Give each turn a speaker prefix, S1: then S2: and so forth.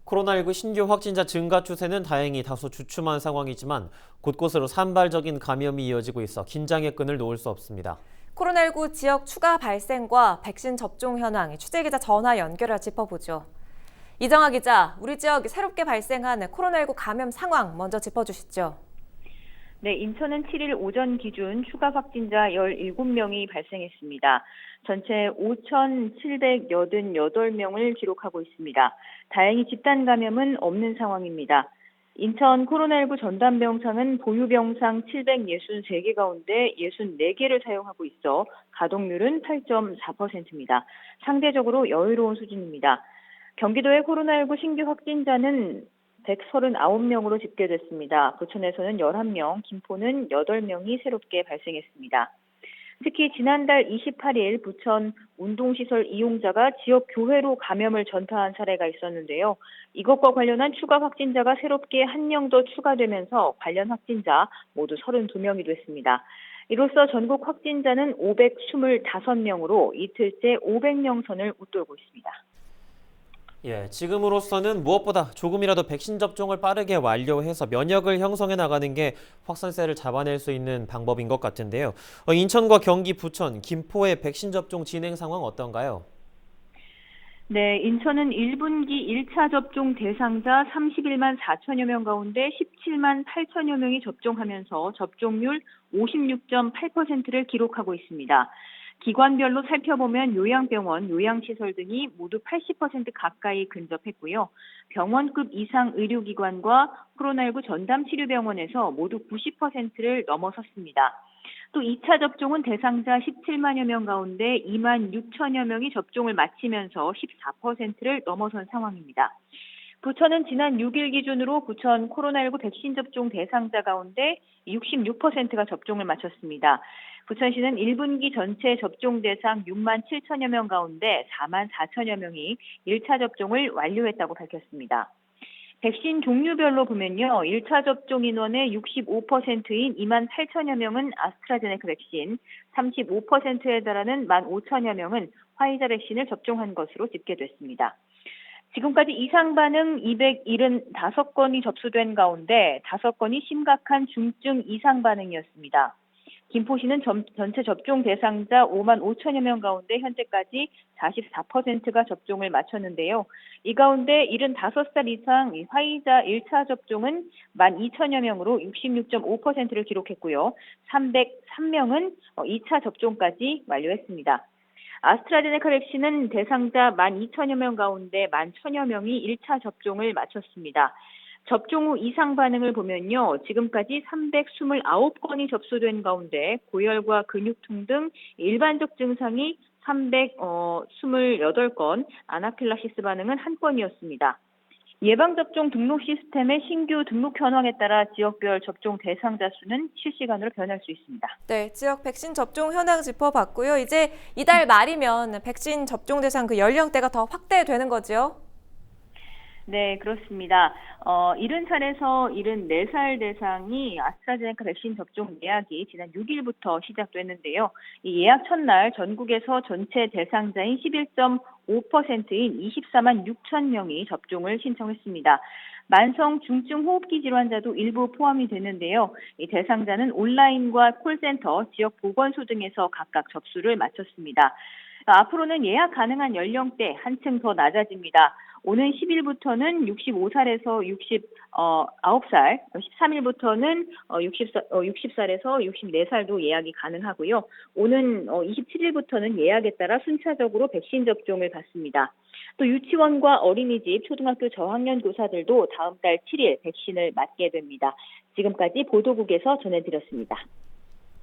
S1: 코로나19 신규 확진자 증가 추세는 다행히 다소 주춤한 상황이지만 곳곳으로 산발적인 감염이 이어지고 있어 긴장의 끈을 놓을 수 없습니다.
S2: 코로나19 지역 추가 발생과 백신 접종 현황, 취재기자 전화 연결해 짚어보죠. 이정아 기자, 우리 지역 새롭게 발생한 코로나19 감염 상황 먼저 짚어주시죠.
S3: 네, 인천은 7일 오전 기준 추가 확진자 17명이 발생했습니다. 전체 5,788명을 기록하고 있습니다. 다행히 집단 감염은 없는 상황입니다. 인천 코로나19 전담병상은 보유병상 763개 가운데 64개를 사용하고 있어 가동률은 8.4%입니다. 상대적으로 여유로운 수준입니다. 경기도의 코로나19 신규 확진자는 139명으로 집계됐습니다. 부천에서는 11명, 김포는 8명이 새롭게 발생했습니다. 특히 지난달 28일 부천 운동시설 이용자가 지역 교회로 감염을 전파한 사례가 있었는데요. 이것과 관련한 추가 확진자가 새롭게 1명 더 추가되면서 관련 확진자 모두 32명이 됐습니다. 이로써 전국 확진자는 525명으로 이틀째 500명 선을 웃돌고 있습니다.
S1: 지금으로서는 무엇보다 조금이라도 백신 접종을 빠르게 완료해서 면역을 형성해 나가는 게 확산세를 잡아낼 수 있는 방법인 것 같은데요. 인천과 경기, 부천, 김포의 백신 접종 진행 상황 어떤가요?
S3: 네, 인천은 1분기 1차 접종 대상자 31만 4천여 명 가운데 17만 8천여 명이 접종하면서 접종률 56.8%를 기록하고 있습니다. 기관별로 살펴보면 요양병원, 요양시설 등이 모두 80% 가까이 근접했고요. 병원급 이상 의료기관과 코로나19 전담치료병원에서 모두 90%를 넘어섰습니다. 또 2차 접종은 대상자 17만여 명 가운데 2만 6천여 명이 접종을 마치면서 14%를 넘어선 상황입니다. 부천은 지난 6일 기준으로 부천 코로나19 백신 접종 대상자 가운데 66%가 접종을 마쳤습니다. 부천시는 1분기 전체 접종 대상 6만 7천여 명 가운데 4만 4천여 명이 1차 접종을 완료했다고 밝혔습니다. 백신 종류별로 보면요. 1차 접종 인원의 65%인 2만 8천여 명은 아스트라제네카 백신, 35%에 달하는 1만 5천여 명은 화이자 백신을 접종한 것으로 집계됐습니다. 지금까지 이상 반응 275건이 접수된 가운데 5건이 심각한 중증 이상 반응이었습니다. 김포시는 전체 접종 대상자 5만 5천여 명 가운데 현재까지 44%가 접종을 마쳤는데요. 이 가운데 75살 이상 화이자 1차 접종은 1만 2천여 명으로 66.5%를 기록했고요. 303명은 2차 접종까지 완료했습니다. 아스트라제네카 백신은 대상자 1만 2천여 명 가운데 1만 1천여 명이 1차 접종을 마쳤습니다. 접종 후 이상 반응을 보면요. 지금까지 329건이 접수된 가운데 고열과 근육통 등 일반적 증상이 328건, 아나필락시스 반응은 1건이었습니다. 예방접종 등록 시스템의 신규 등록 현황에 따라 지역별 접종 대상자 수는 실시간으로 변할 수 있습니다.
S2: 네, 지역 백신 접종 현황 짚어봤고요. 이제 이달 말이면 백신 접종 대상 연령대가 더 확대되는 거죠?
S3: 네, 그렇습니다. 70살에서 74살 대상이 아스트라제네카 백신 접종 예약이 지난 6일부터 시작됐는데요. 이 예약 첫날 전국에서 전체 대상자인 11.5%인 24만 6천 명이 접종을 신청했습니다. 만성 중증 호흡기 질환자도 일부 포함이 되는데요. 이 대상자는 온라인과 콜센터, 지역 보건소 등에서 각각 접수를 마쳤습니다. 앞으로는 예약 가능한 연령대 한층 더 낮아집니다. 오는 10일부터는 65살에서 69살, 13일부터는 60살에서 64살도 예약이 가능하고요. 오는 27일부터는 예약에 따라 순차적으로 백신 접종을 받습니다. 또 유치원과 어린이집, 초등학교 저학년 교사들도 다음 달 7일 백신을 맞게 됩니다. 지금까지 보도국에서 전해드렸습니다.